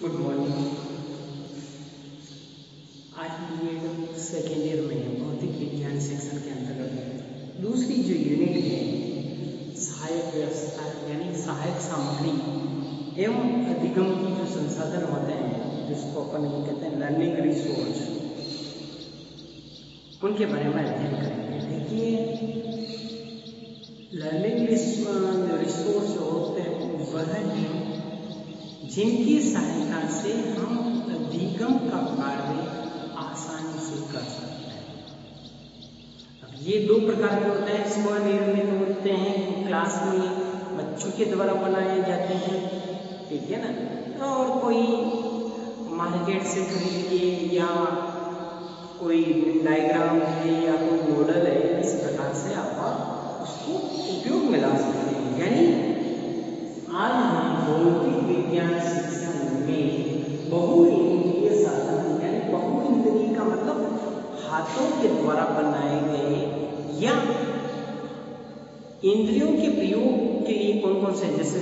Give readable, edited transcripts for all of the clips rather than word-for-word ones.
Good morning. आज BEd second year में भौतिक विज्ञान सेक्शन के अंतर्गत दूसरी जो यूनिट है सहायक व्यवस्था यानी सहायक सामग्री एवं अधिगम की जो संसाधन होते हैं जिसको अपन ये कहते हैं लर्निंग रिसोर्स, उनके बारे में अध्ययन करेंगे। देखिए, लर्निंग रिसोर्स जो होते हैं वह हैं जिनकी सहायता से हम अधिगम का कार्य आसानी से कर सकते हैं। अब ये दो प्रकार के होते हैं, स्वनिर्मित होते हैं, क्लास में बच्चों के द्वारा बनाए जाते हैं, ठीक है ना, और कोई मार्केट से खरीद के या कोई डायग्राम है या कोई मॉडल है, इस प्रकार से आप उसको उपयोग में ला सकते हैं। यानी आज हम भौतिक विज्ञान शिक्षण में बहुइंद्रिय साधन यानी बहुइंद्रिय का मतलब हाथों के द्वारा बनाए गए या इंद्रियों के प्रयोग के लिए कौन कौन से, जैसे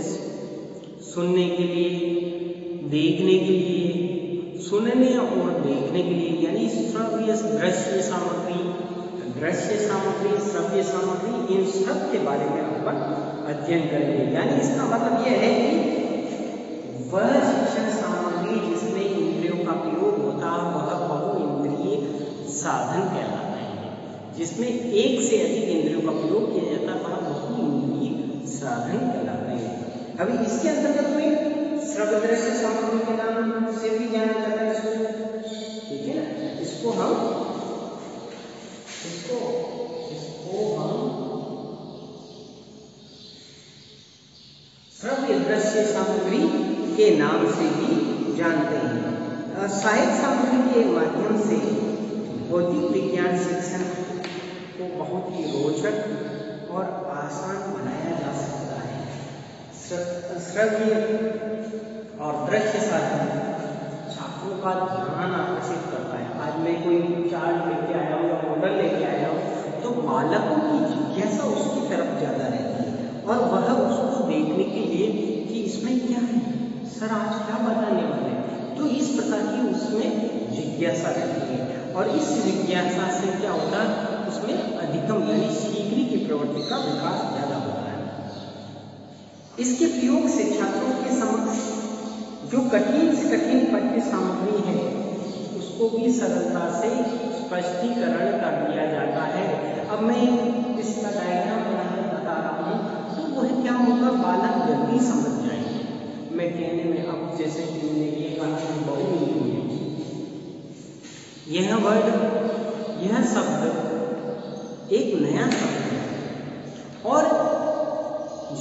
सुनने के लिए, देखने के लिए, सुनने और देखने के लिए यानी श्रव्य दृश्य सामग्री, श्रव्य सामग्री, इन सब के बारे में अपन अध्ययन करेंगे। यानी इसका मतलब यह है कि वह शिक्षण सामग्री जिसमें इंद्रियों का प्रयोग होता है वह बहुइंद्रिय साधन कहलाता है। जिसमें एक से अधिक इंद्रियों का प्रयोग किया जाता है वह बहुइंद्रिय साधन कहलाता है। अभी इसके अंतर्गत में श्रव्य दृश्य सामग्री के नाम से भी जाना जाता है इसको, ठीक है ना। इसको हम श्रव्य दृश्य सामग्री के नाम से भी जानते हैं। सहायक सामग्री के माध्यम से भौतिक विज्ञान शिक्षण को बहुत ही रोचक और आसान बनाया जा सकता है। श्रव्य और दृश्य साधन छात्रों का ध्यान आकर्षित करता है। आज मैं कोई चार्ट लेके आया हूँ या मॉडल लेके आया हूँ तो बालकों की जिज्ञासा उसकी तरफ ज्यादा रहती है और वह उसको देखने के लिए कि इसमें क्या है, सर आज क्या बताने वाले हैं, तो इस प्रकार की उसमें जिज्ञासा रहती है। और इस जिज्ञासा से क्या होता है, उसमें अधिगम यानी सीखने की प्रवृत्ति का विकास ज्यादा होता है। इसके प्रयोग से छात्रों के समक्ष जो कठिन से कठिन पाठ्य सामग्री है उसको भी सरलता से स्पष्टीकरण कर दिया जाता है। अब मैं इसका डायग्राम बनाकर बता रहा हूँ तो वह क्या होगा, बालक जल्दी समझ जाएंगे। मैं कहने में अब जैसे कि मैंने ये कहा कि बहुइंद्रिय, यह वर्ड, यह शब्द एक नया शब्द है और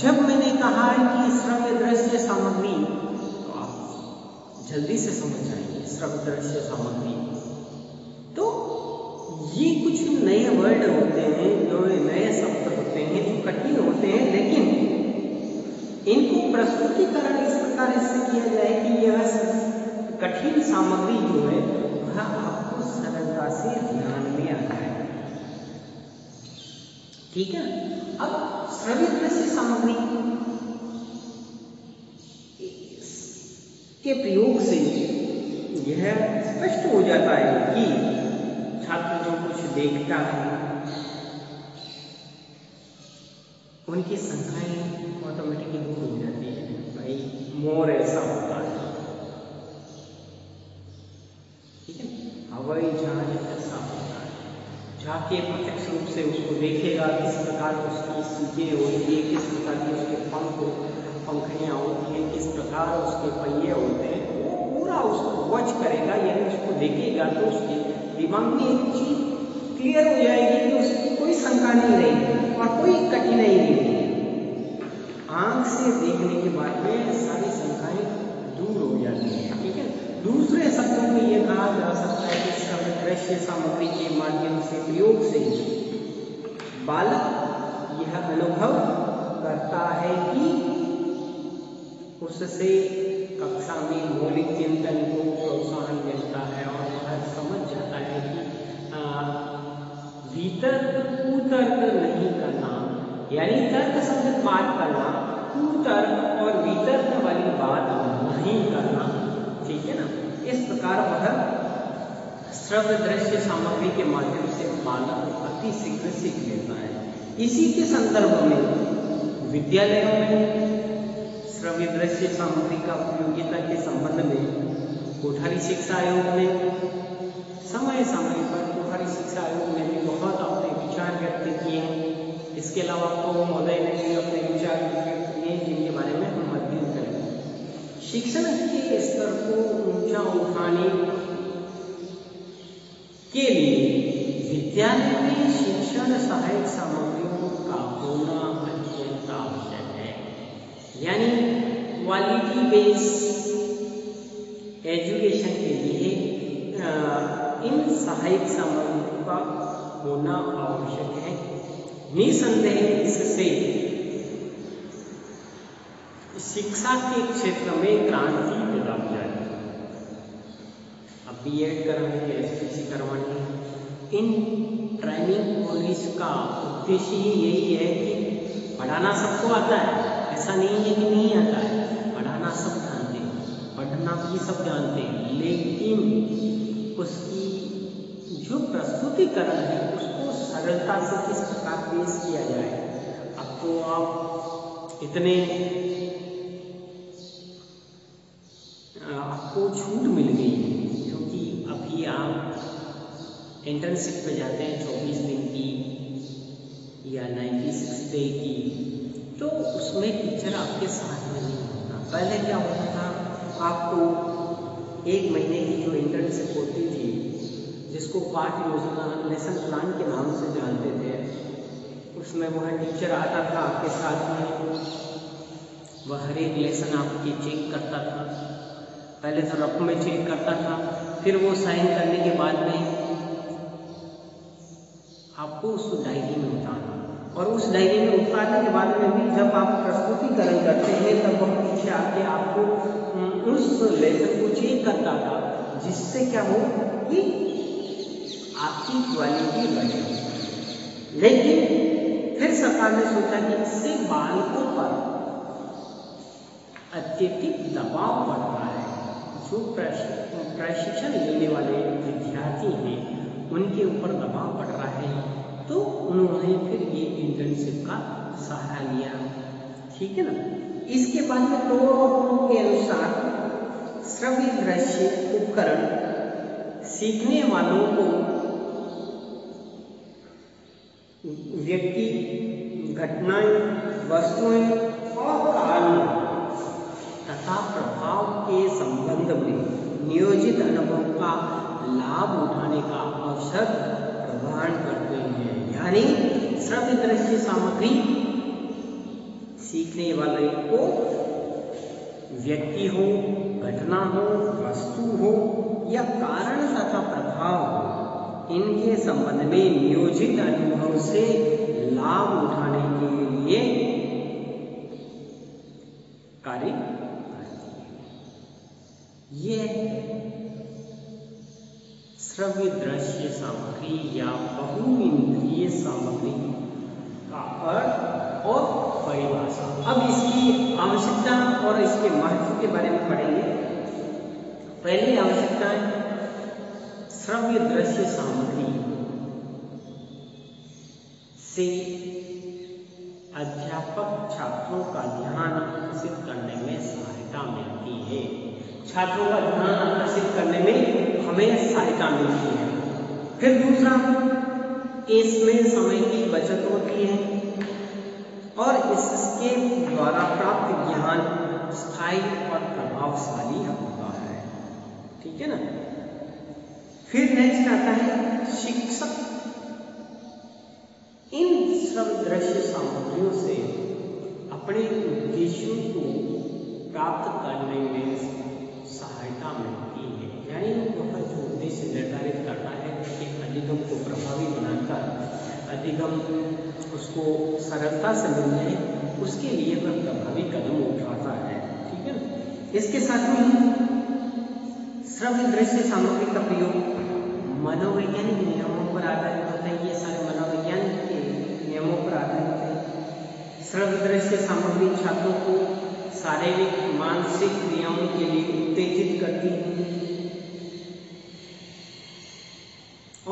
जब मैंने कहा कि श्रव्य दृश्य सामग्री तो आप जल्दी से समझ जाएंगे। श्रव्य दृश्य सामग्री तो ये कुछ नए वर्ड होते हैं, जो नए शब्द होते हैं, जो कठिन होते हैं, लेकिन इनको प्रस्तुतिकरण इस प्रकार से किया जाए कि यह कठिन सामग्री जो है वह आपको सरलता से ध्यान में आ जाए, ठीक है। अब श्रव्य दृश्य सामग्री के प्रयोग से यह स्पष्ट हो जाता है कि छात्र जो कुछ देखता है उनकी संख्याएं ऑटोमेटिकली दूर हो जाती है। भाई मोर ऐसा होता है, ठीक है, हवाई जहाज ऐसा होता है, जाके प्रत्यक्ष रूप से उसको देखेगा, किस प्रकार उसकी सीटें होती है, किस प्रकार की उसके पंखड़ियाँ होती हैं, किस प्रकार उसके पहिए होते हैं, वो पूरा उसको वॉच करेगा यानी उसको देखेगा तो उसके दिमाग में एक चीज क्लियर हो जाएगी कि उसकी कोई शंका नहीं रहेगी और कोई कठिनाई नहीं रहेगी। आंख से देखने के बाद में सारी शंकाएं दूर हो जाती हैं, ठीक है। दूसरे शब्दों में यह कहा जा सकता है कि श्रव्य दृश्य सामग्री के माध्यम से प्रयोग से बालक यह अनुभव करता है कि उससे कक्षा में मौलिक चिंतन को प्रोत्साहन मिलता है और वह समझ जाता है कि वितर्क कुतर्क नहीं करना, यानी तर्क संगत बात करना, कुतर्क और वितर्क वाली बात नहीं करना, ठीक ठीक है ना। इस प्रकार वह श्रव्य दृश्य सामग्री के माध्यम से बालक अति शीघ्र सीख लेता है। इसी के संदर्भ में विद्यालयों में श्रव्य दृश्य सामग्री का उपयोगिता के संबंध में कोठारी शिक्षा आयोग ने समय समय पर कोठारी शिक्षा आयोग ने भी बहुत अपने विचार व्यक्त किए हैं। इसके अलावा तो महोदय ने भी अपने विचार व्यक्त किए जिनके बारे में हम अध्ययन करेंगे। शिक्षण के स्तर को ऊंचा उठाने के लिए विद्यालय में शिक्षण सहायक सामग्रियों का होना अत्यंत आवश्यक है। यानी क्वालिटी बेस्ड एजुकेशन के लिए इन सहायक सामग्रियों का होना आवश्यक है। निसंदेह इससे शिक्षा के क्षेत्र में क्रांति पैदा हो जाएगी। अब बीएड करवानी है, एसपीसी करवानी है, इन ट्रेनिंग कॉलेज का उद्देश्य ही यही है कि पढ़ाना सबको आता है, ऐसा नहीं है कि नहीं आता है, पढ़ाना सब जानते हैं, पढ़ना भी सब जानते हैं, लेकिन उसकी जो प्रस्तुतिकरण है उसको सरलता से किस प्रकार पेश किया जाए। अब तो आप इतने आपको छूट मिल गई है, क्योंकि अभी आप इंटर्नशिप पे जाते हैं 24 दिन की या 96 डे की, तो उसमें टीचर आपके साथ में नहीं होता। पहले क्या होता था, आपको 1 महीने की जो इंटर्नशिप होती थी, जिसको पाठ योजना लेसन प्लान के नाम से जानते थे, उसमें वह टीचर आता था आपके साथ में, वह हर एक लेसन आपकी चेक करता था। पहले तो रफ में चेक करता था, फिर वो साइन करने के बाद में आपको उस डायरी में उतारना, और उस डायरी में उतारने के बाद में भी जब आप प्रस्तुतिकरण करते हैं तब वह पीछे आके आपको उस लेसन को चेक करता था, जिससे क्या हो कि आपकी क्वालिटी बढ़े। लेकिन फिर सरकार ने सोचा कि इससे बालकों पर अत्यधिक दबाव बढ़ रहा है, जो प्रशिक्षण लेने वाले विद्यार्थी हैं उनके ऊपर दबाव पड़ रहा है, तो उन्होंने फिर ये इंटर्नशिप का सहारा लिया। ठीक है ना। इसके बाद में लोगों के अनुसार श्रव्य दृश्य उपकरण सीखने वालों को व्यक्ति, घटनाएं, वस्तुएं और कारणों तथा प्रभाव के संबंध में नियोजित अनुभव का लाभ उठाने का अवसर प्रदान करते हैं। यानी श्रव्य दृश्य सामग्री सीखने वाले को व्यक्ति हो, घटना हो, वस्तु हो या कारण तथा प्रभाव हो, इनके संबंध में नियोजित अनुभव से लाभ उठाने के लिए कार्य करती है। यह श्रव्य दृश्य सामग्री या बहुइंद्रिय सामग्री का अर्थ और परिभाषा। अब इसकी आवश्यकता और इसके महत्व के बारे में पढ़ेंगे। पहली आवश्यकता है, श्रव्य दृश्य सामग्री से अध्यापक छात्रों का ध्यान आकर्षित करने में सहायता मिलती है। छात्रों का ध्यान आकर्षित करने में हमें सहायता मिलती है। फिर दूसरा, इसमें समय की बचत होती है और इसके द्वारा प्राप्त ज्ञान स्थायी और प्रभावशाली होता है। ठीक है ना। फिर नेक्स्ट आता है, शिक्षक इन श्रव्य दृश्य सामग्रियों से अपने उद्देश्यों को प्राप्त करने में सहायता मिलती है। यानी वह जो उद्देश्य निर्धारित करता है कि अधिगम को प्रभावी बनाकर अधिगम उसको सरलता से मिल जाए, उसके लिए वह प्रभावी कदम उठाता है। ठीक है ना। इसके साथ में श्रव्य दृश्य सामग्री का प्रयोग मनोवैज्ञानिक नियमों पर आधारित होता है। ये सारे मनोवैज्ञानिक के नियमों पर आधारित है। श्रव्य दृश्य सामग्री छात्रों को शारीरिक, मानसिक क्रियाओं के लिए उत्तेजित करती हैं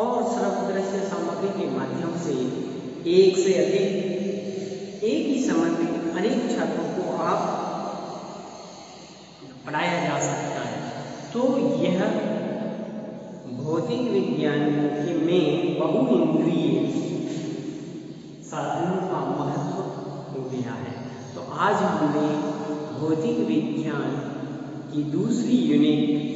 और श्रव्य दृश्य सामग्री के माध्यम से एक से अधिक एक ही समय में अनेक छात्रों को आप पढ़ाया जा सकता है। तो यह भौतिक विज्ञान में बहुइंद्रिय साधनों का महत्व हो गया है। तो आज हमने भौतिक विज्ञान की दूसरी unit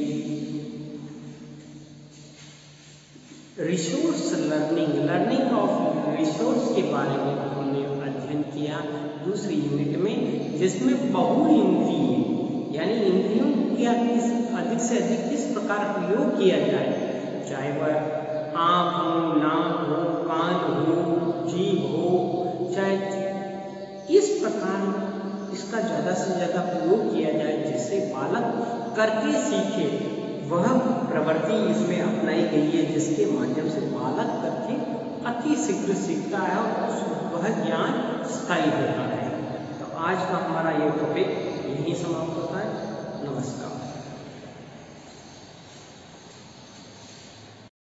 resource learning of resource के बारे में हमने अध्ययन किया दूसरी यूनिट में, जिसमें बहुइंद्रिय यानी इंद्रियों का अधिक से अधिक किस प्रकार प्रयोग किया जाए, चाहे वह आँख हो, नाक हो, कान हो, जीभ हो, चाहे इस प्रकार इसका ज़्यादा से ज़्यादा प्रयोग किया जाए जिससे बालक करके सीखे। वह प्रवृत्ति इसमें अपनाई गई है जिसके माध्यम से बालक करके अति शीघ्र सीखता है और वह ज्ञान स्थायी होता है। तो आज का हमारा ये टॉपिक